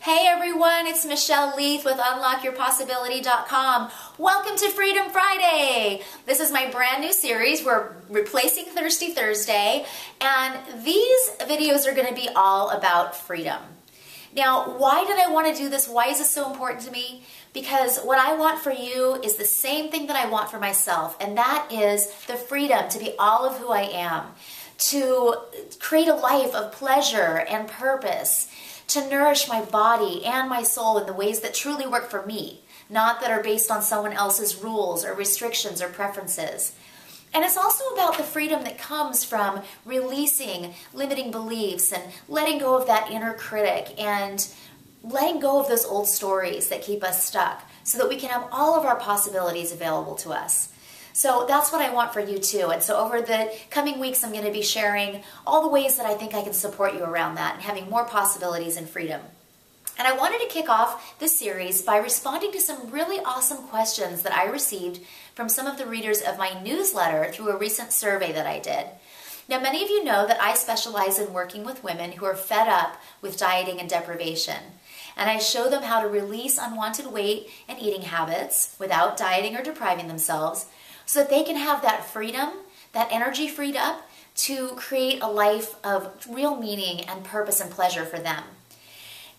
Hey everyone, it's Michelle Leith with UnlockYourPossibility.com. Welcome to Freedom Friday. This is my brand new series. We're replacing Thirsty Thursday, and these videos are going to be all about freedom. Now, why did I want to do this? Why is this so important to me? Because what I want for you is the same thing that I want for myself, and that is the freedom to be all of who I am, to create a life of pleasure and purpose, to nourish my body and my soul in the ways that truly work for me, not that are based on someone else's rules or restrictions or preferences. And it's also about the freedom that comes from releasing limiting beliefs and letting go of that inner critic and letting go of those old stories that keep us stuck so that we can have all of our possibilities available to us. So that's what I want for you too. And so over the coming weeks, I'm going to be sharing all the ways that I think I can support you around that and having more possibilities and freedom. And I wanted to kick off this series by responding to some really awesome questions that I received from some of the readers of my newsletter through a recent survey that I did. Now, many of you know that I specialize in working with women who are fed up with dieting and deprivation. And I show them how to release unwanted weight and eating habits without dieting or depriving themselves, so that they can have that freedom, that energy freed up to create a life of real meaning and purpose and pleasure for them.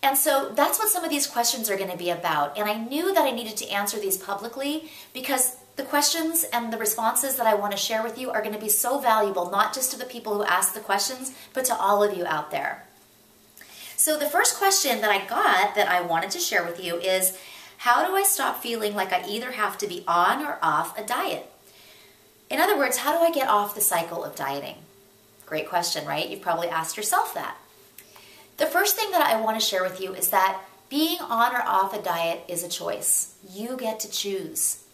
And so that's what some of these questions are going to be about. And I knew that I needed to answer these publicly because the questions and the responses that I want to share with you are going to be so valuable, not just to the people who ask the questions, but to all of you out there. So the first question that I got that I wanted to share with you is, how do I stop feeling like I either have to be on or off a diet? In other words, how do I get off the cycle of dieting? Great question, right? You've probably asked yourself that. The first thing that I want to share with you is that being on or off a diet is a choice. You get to choose.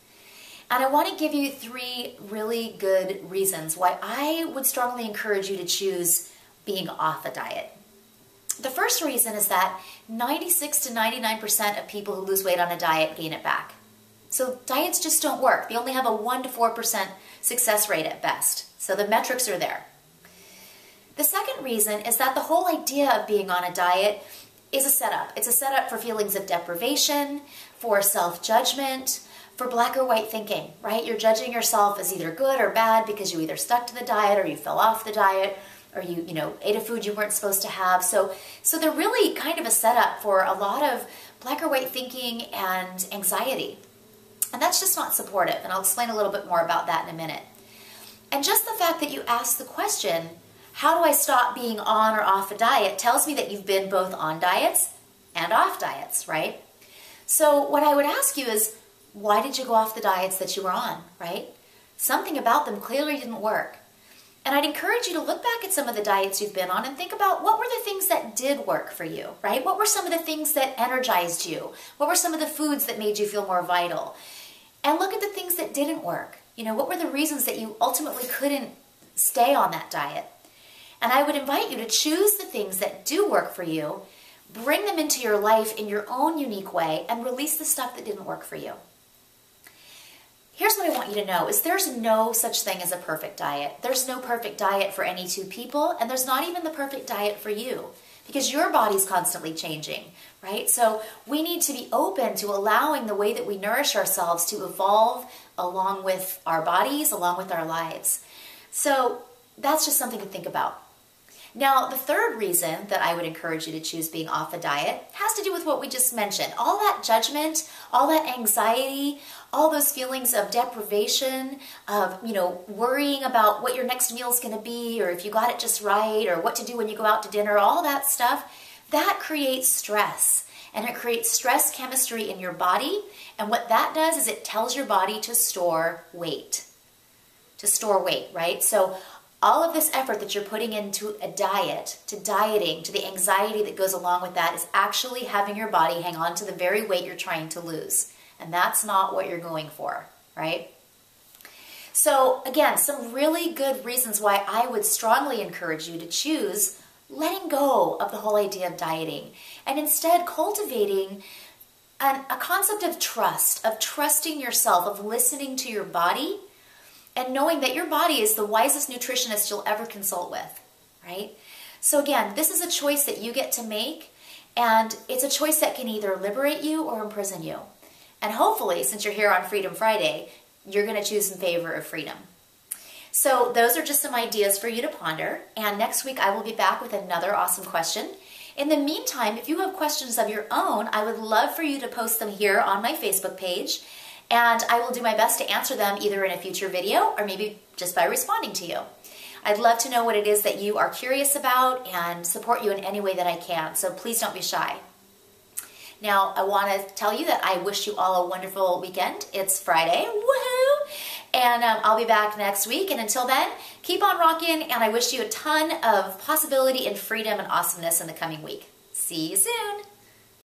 And I want to give you 3 really good reasons why I would strongly encourage you to choose being off a diet. The first reason is that 96 to 99% of people who lose weight on a diet gain it back. So diets just don't work. They only have a 1 to 4% success rate at best. So the metrics are there. The second reason is that the whole idea of being on a diet is a setup. It's a setup for feelings of deprivation, for self-judgment, for black or white thinking, right? You're judging yourself as either good or bad because you either stuck to the diet or you fell off the diet or you ate a food you weren't supposed to have. So they're really kind of a setup for a lot of black or white thinking and anxiety. And that's just not supportive, and I'll explain a little bit more about that in a minute. And just the fact that you asked the question, how do I stop being on or off a diet, tells me that you've been both on diets and off diets, right? So what I would ask you is, why did you go off the diets that you were on, right? Something about them clearly didn't work. And I'd encourage you to look back at some of the diets you've been on and think about what were the things that did work for you, right? What were some of the things that energized you? What were some of the foods that made you feel more vital? And look at the things that didn't work. What were the reasons that you ultimately couldn't stay on that diet? And I would invite you to choose the things that do work for you, bring them into your life in your own unique way, and release the stuff that didn't work for you. Here's what I want you to know is there's no such thing as a perfect diet. There's no perfect diet for any 2 people, and there's not even the perfect diet for you because your body's constantly changing, right? So we need to be open to allowing the way that we nourish ourselves to evolve along with our bodies, along with our lives. So that's just something to think about. Now, the third reason that I would encourage you to choose being off a diet has to do with what we just mentioned. All that judgment, all that anxiety, all those feelings of deprivation, of, worrying about what your next meal is going to be, or if you got it just right, or what to do when you go out to dinner, all that stuff, that creates stress. And it creates stress chemistry in your body. And what that does is it tells your body to store weight. To store weight, right? So all of this effort that you're putting into a diet, to dieting, to the anxiety that goes along with that is actually having your body hang on to the very weight you're trying to lose. And that's not what you're going for, right? So again, some really good reasons why I would strongly encourage you to choose letting go of the whole idea of dieting and instead cultivating a concept of trust, of trusting yourself, of listening to your body and knowing that your body is the wisest nutritionist you'll ever consult with, right? So again, this is a choice that you get to make, And it's a choice that can either liberate you or imprison you. And hopefully, since you're here on Freedom Friday, you're going to choose in favor of freedom. So those are just some ideas for you to ponder. And next week, I will be back with another awesome question. In the meantime, if you have questions of your own, I would love for you to post them here on my Facebook page. And I will do my best to answer them either in a future video or maybe just by responding to you. I'd love to know what it is that you are curious about and support you in any way that I can. So please don't be shy. Now, I want to tell you that I wish you all a wonderful weekend. It's Friday. Woohoo! And I'll be back next week. And until then, keep on rocking. And I wish you a ton of possibility and freedom and awesomeness in the coming week. See you soon.